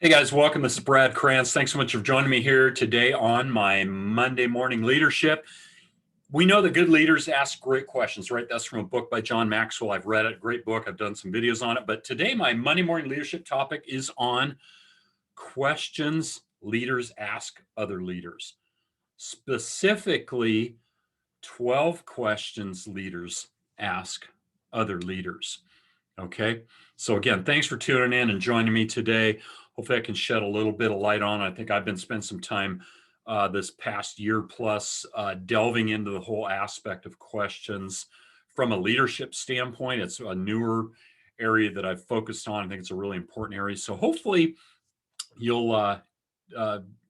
Hey guys, welcome. This is Brad Krantz. Thanks so much for joining me here today on my Monday morning leadership. We know that good leaders ask great questions, right? That's from a book by John Maxwell. I've read it, great book. I've done some videos on it. But today, my Monday morning leadership topic is on questions leaders ask other leaders. Specifically, 12 questions leaders ask other leaders. Okay. So again, thanks for tuning in and joining me today. Hopefully I can shed a little bit of light on it. I think I've been spending some time this past year plus delving into the whole aspect of questions from a leadership standpoint. It's a newer area that I've focused on. I think it's a really important area. So hopefully you'll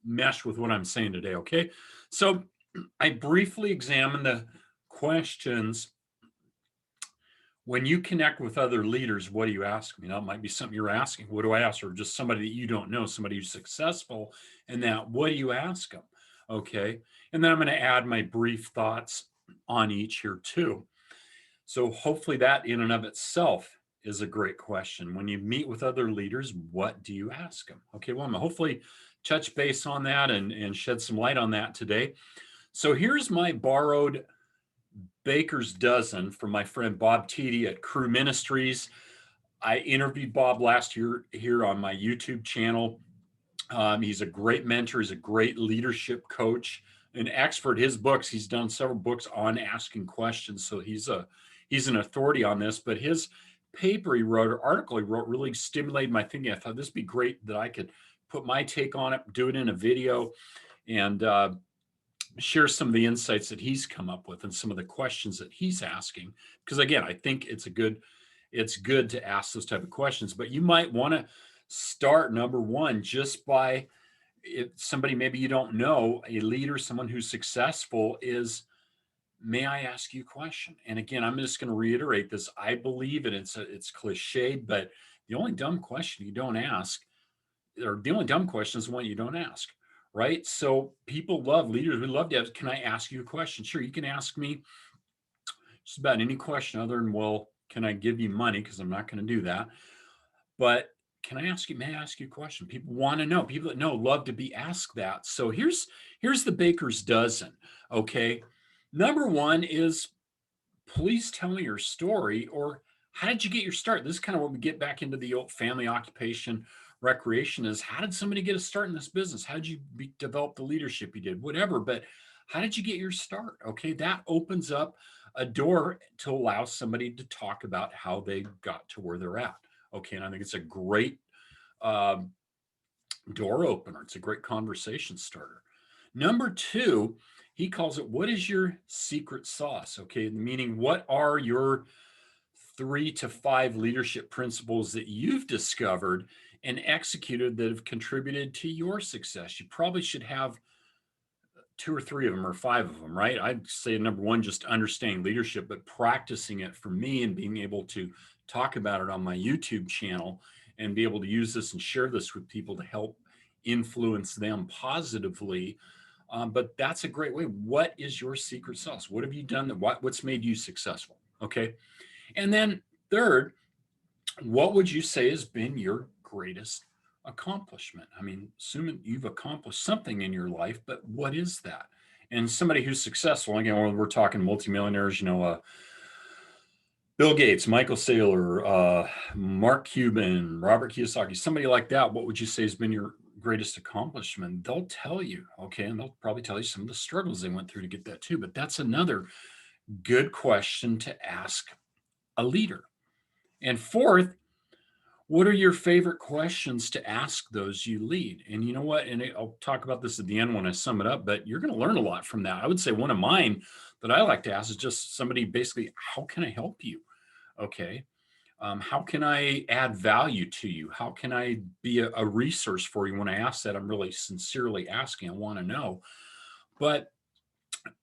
mesh with what I'm saying today. Okay. So I briefly examined the questions. When you connect with other leaders, what do you ask them? You know, it might be something you're asking. What do I ask? Or just somebody that you don't know, somebody who's successful in that. What do you ask them? Okay. And then I'm going to add my brief thoughts on each here too. So hopefully that in and of itself is a great question. When you meet with other leaders, what do you ask them? Okay. Well, I'm going to hopefully touch base on that and shed some light on that today. So here's my borrowed baker's dozen from my friend Bob Tiede at Cru Ministries. I interviewed Bob last year here on my YouTube channel. He's a great mentor. He's a great leadership coach, an expert. His books, he's done several books on asking questions. So he's an authority on this, but his paper he wrote, or article he wrote, really stimulated my thinking. I thought this would be great that I could put my take on it, do it in a video, and share some of the insights that he's come up with and some of the questions that he's asking. Because again, I think it's good to ask those type of questions, but you might want to start number one just by somebody maybe you don't know, a leader, someone who's successful is, may I ask you a question? And again, I'm just going to reiterate this. I believe it. It's cliched, but the only dumb question you don't ask, or the only dumb question is the one you don't ask. Right. So people love leaders. We love to have, can I ask you a question? Sure. You can ask me just about any question other than, well, can I give you money? Because I'm not going to do that. But may I ask you a question? People want to know. People that know love to be asked that. So here's the baker's dozen. Okay. Number one is, please tell me your story, or how did you get your start? This is kind of what we get back into the old family occupation recreation is, how did somebody get a start in this business? How did you develop the leadership you did? Whatever, but how did you get your start? Okay, that opens up a door to allow somebody to talk about how they got to where they're at. Okay, and I think it's a great door opener. It's a great conversation starter. Number two, he calls it, what is your secret sauce? Okay, meaning what are your 3 to 5 leadership principles that you've discovered and executed that have contributed to your success? You probably should have 2 or 3 of them, or 5 of them, right? I'd say number one, just understanding leadership, but practicing it for me and being able to talk about it on my YouTube channel and be able to use this and share this with people to help influence them positively. But that's a great way. What is your secret sauce? What have you done? What's made you successful? Okay. And then third, what would you say has been your greatest accomplishment? I mean, assuming you've accomplished something in your life, but what is that? And somebody who's successful, again, we're talking multimillionaires, Bill Gates, Michael Saylor, Mark Cuban, Robert Kiyosaki, somebody like that, what would you say has been your greatest accomplishment? They'll tell you, okay, and they'll probably tell you some of the struggles they went through to get that too. But that's another good question to ask a leader. And fourth, what are your favorite questions to ask those you lead? And you know what? And I'll talk about this at the end when I sum it up, but you're going to learn a lot from that. I would say one of mine that I like to ask is just somebody basically, how can I help you? Okay. How can I add value to you? How can I be a resource for you? When I ask that, I'm really sincerely asking. I want to know. But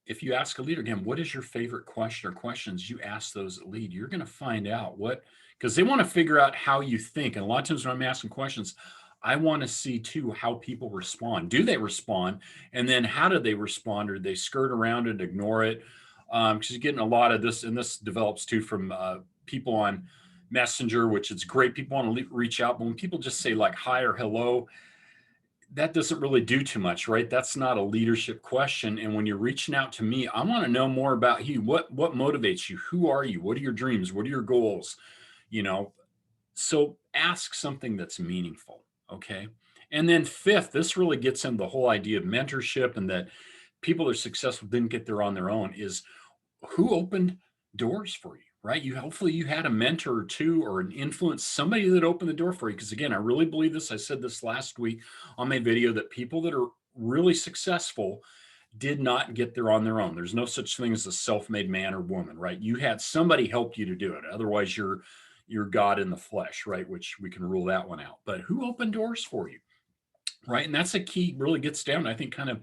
if you ask a leader, again, what is your favorite question or questions you ask those that lead? You're going to find out because they want to figure out how you think. And a lot of times when I'm asking questions, I want to see too how people respond. Do they respond? And then how do they respond? Or do they skirt around it, ignore it? Because you're getting a lot of this, and this develops too from people on Messenger, which is great. People want to reach out, but when people just say like hi or hello, that doesn't really do too much, right? That's not a leadership question. And when you're reaching out to me, I want to know more about you. What motivates you? Who are you? What are your dreams? What are your goals? You know, so ask something that's meaningful. Okay. And then fifth, this really gets into the whole idea of mentorship, and that people that are successful didn't get there on their own, is who opened doors for you, right? Hopefully you had a mentor or two, or an influence, somebody that opened the door for you. Because again, I really believe this. I said this last week on my video, that people that are really successful did not get there on their own. There's no such thing as a self-made man or woman, right? You had somebody help you to do it. Otherwise, you're God in the flesh, right? Which we can rule that one out. But who opened doors for you, right? And that's a key. Really gets down, I think, kind of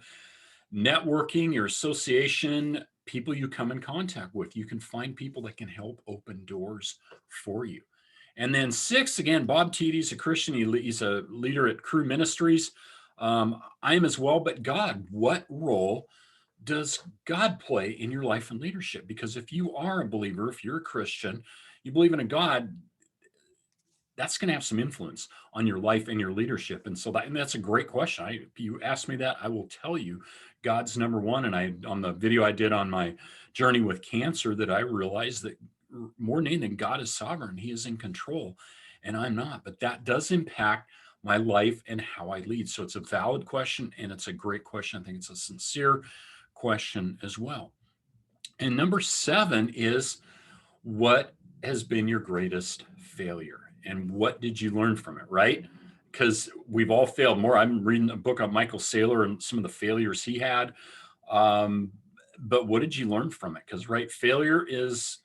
networking, your association, people you come in contact with. You can find people that can help open doors for you. And then six, again, Bob Tiede is a Christian. He's a leader at Cru Ministries. I am as well. But God, what role does God play in your life and leadership? Because if you are a believer, if you're a Christian, you believe in a God, that's going to have some influence on your life and your leadership. And so that's a great question. If you ask me that, I will tell you God's number one. And on the video I did on my journey with cancer, that I realized that more than anything, God is sovereign. He is in control, and I'm not. But that does impact my life and how I lead. So it's a valid question, and it's a great question. I think it's a sincere question as well. And number seven is, what has been your greatest failure? And what did you learn from it, right? Because we've all failed more. I'm reading a book on Michael Saylor and some of the failures he had. But what did you learn from it? Because, right, failure is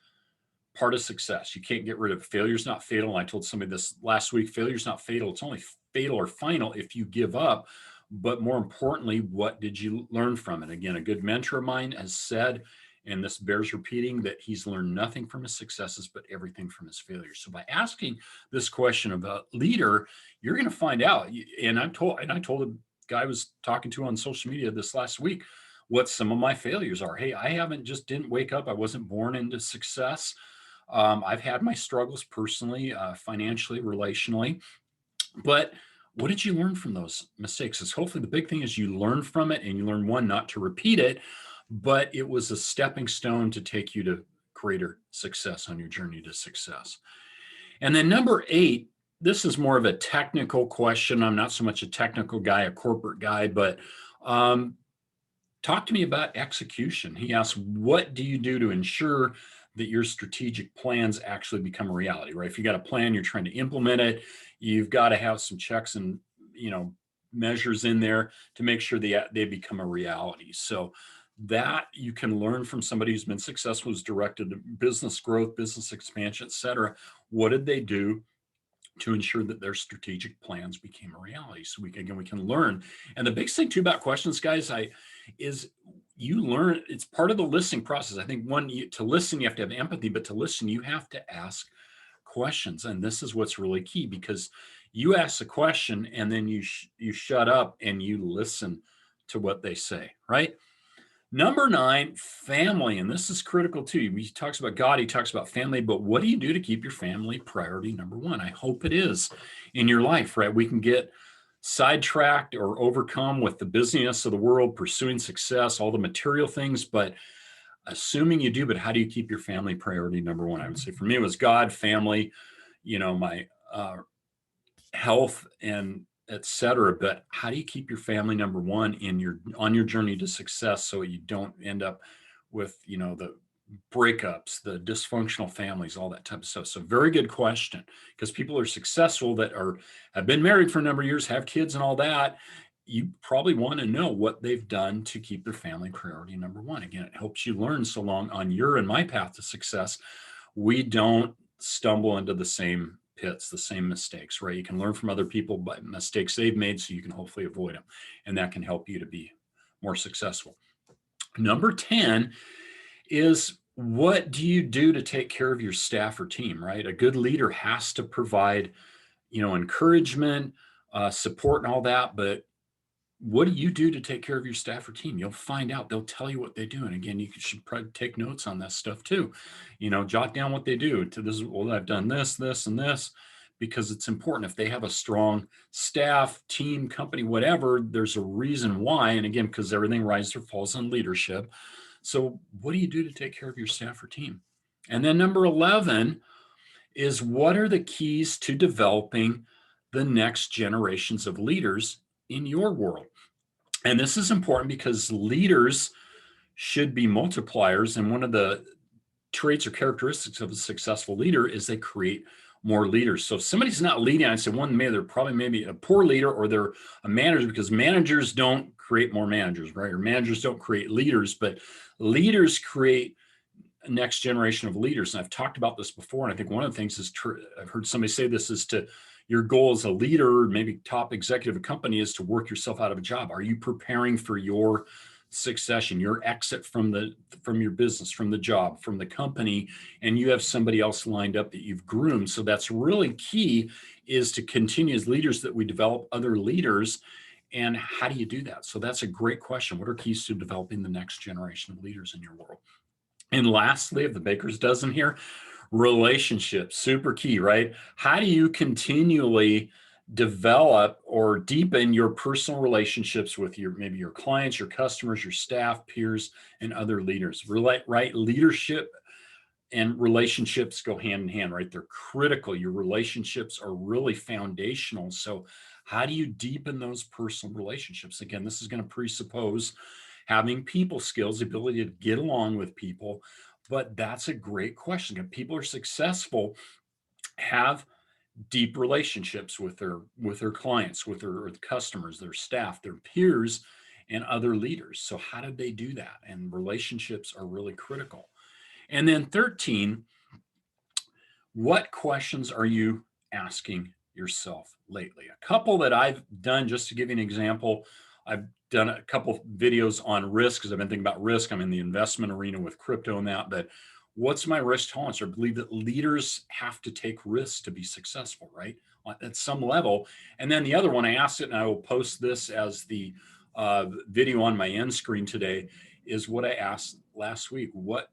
part of success. You can't get rid of it. Failure's not fatal. And I told somebody this last week, failure's not fatal. It's only fatal or final if you give up. But more importantly, what did you learn from it? Again, a good mentor of mine has said, and this bears repeating, that he's learned nothing from his successes, but everything from his failures. So by asking this question of a leader, you're going to find out. And I told a guy I was talking to on social media this last week what some of my failures are. Hey, I didn't wake up. I wasn't born into success. I've had my struggles personally, financially, relationally, but what did you learn from those mistakes? Is hopefully the big thing is you learn from it, and you learn, one, not to repeat it, but it was a stepping stone to take you to greater success on your journey to success. And then number eight, this is more of a technical question. I'm not so much a technical guy, a corporate guy, but talk to me about execution. He asks, what do you do to ensure that your strategic plans actually become a reality, right? If you got a plan, you're trying to implement it, you've got to have some checks and, measures in there to make sure they become a reality. So that you can learn from somebody who's been successful, who's directed business growth, business expansion, et cetera. What did they do to ensure that their strategic plans became a reality? So we can learn. And the big thing too about questions, guys, is you learn. It's part of the listening process. I think to listen, you have to have empathy, but to listen, you have to ask questions. And this is what's really key, because you ask a question and then you shut up and you listen to what they say, right? Number nine, family. And this is critical too. He talks about God, he talks about family, but what do you do to keep your family priority number one? I hope it is in your life, right? We can get sidetracked or overcome with the busyness of the world, pursuing success, all the material things, but assuming you do, but how do you keep your family priority number one? I would say for me, it was God, family, my health, and et cetera. But how do you keep your family number one on your journey to success, so you don't end up with, the breakups, the dysfunctional families, all that type of stuff? So very good question, because people are successful that have been married for a number of years, have kids and all that. You probably want to know what they've done to keep their family priority number one. Again, it helps you learn, so long on your and my path to success, we don't stumble into the same pits, the same mistakes, right? You can learn from other people by mistakes they've made, so you can hopefully avoid them. And that can help you to be more successful. Number 10 is, what do you do to take care of your staff or team, right? A good leader has to provide, encouragement, support and all that. But what do you do to take care of your staff or team? You'll find out. They'll tell you what they do. And again, you should probably take notes on that stuff too. Jot down what they do. To this, well, I've done this, this, and this, because it's important. If they have a strong staff, team, company, whatever, there's a reason why. And again, because everything rises or falls on leadership. So what do you do to take care of your staff or team? And then number 11 is, what are the keys to developing the next generations of leaders in your world? And this is important because leaders should be multipliers. And one of the traits or characteristics of a successful leader is they create more leaders. So if somebody's not leading, I'd say they're probably maybe a poor leader, or they're a manager, because managers don't create more managers, right? Or managers don't create leaders, but leaders create a next generation of leaders. And I've talked about this before. And I think one of the things is, I've heard somebody say this, is to your goal as a leader, maybe top executive of a company, is to work yourself out of a job. Are you preparing for your succession, your exit from your business, from the job, from the company, and you have somebody else lined up that you've groomed? So that's really key, is to continue as leaders that we develop other leaders. And how do you do that? So that's a great question. What are keys to developing the next generation of leaders in your world? And lastly, of the baker's dozen here, relationships, super key, right? How do you continually develop or deepen your personal relationships with maybe your clients, your customers, your staff, peers, and other leaders? Right? Leadership and relationships go hand in hand, right? They're critical. Your relationships are really foundational. So how do you deepen those personal relationships? Again, this is going to presuppose having people skills, the ability to get along with people. But that's a great question. If people are successful, have deep relationships with their clients, with their customers, their staff, their peers, and other leaders. So how did they do that? And relationships are really critical. And then 13, what questions are you asking yourself lately? A couple that I've done, just to give you an example, I've done a couple videos on risk, because I've been thinking about risk. I'm in the investment arena with crypto and that, but what's my risk tolerance? I believe that leaders have to take risks to be successful, right? At some level. And then the other one, I asked it, and I will post this as the video on my end screen today, is what I asked last week. What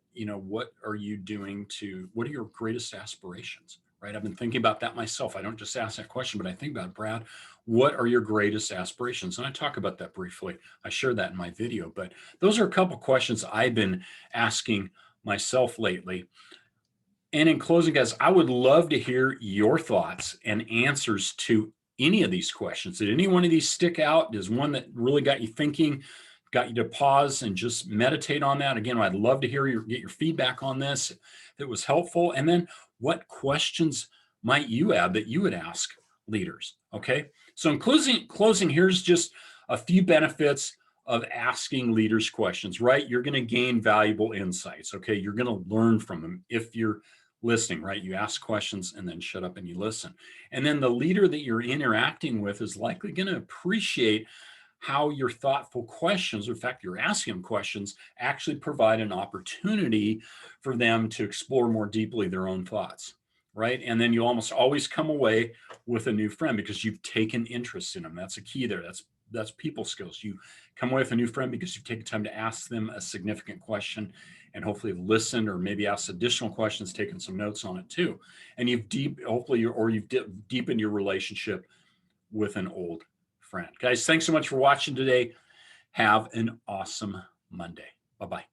are you doing what are your greatest aspirations, right? I've been thinking about that myself. I don't just ask that question, but I think about, Brad, what are your greatest aspirations? And I talk about that briefly. I share that in my video, but those are a couple questions I've been asking myself lately. And in closing, guys, I would love to hear your thoughts and answers to any of these questions. Did any one of these stick out? Is one that really got you thinking, got you to pause and just meditate on that? Again, I'd love to get your feedback on this, if it was helpful. And then what questions might you have that you would ask leaders? Okay. So in closing, here's just a few benefits of asking leaders questions, right? You're going to gain valuable insights. Okay. You're going to learn from them if you're listening, right? You ask questions and then shut up and you listen. And then the leader that you're interacting with is likely going to appreciate how your thoughtful questions, or in fact, you're asking them questions, actually provide an opportunity for them to explore more deeply their own thoughts, right? And then you almost always come away with a new friend because you've taken interest in them. That's a key there. That's people skills. You come away with a new friend because you've taken time to ask them a significant question, and hopefully have listened, or maybe asked additional questions, taken some notes on it too. And you've deepened your relationship with an old friend. Guys, thanks so much for watching today. Have an awesome Monday. Bye-bye.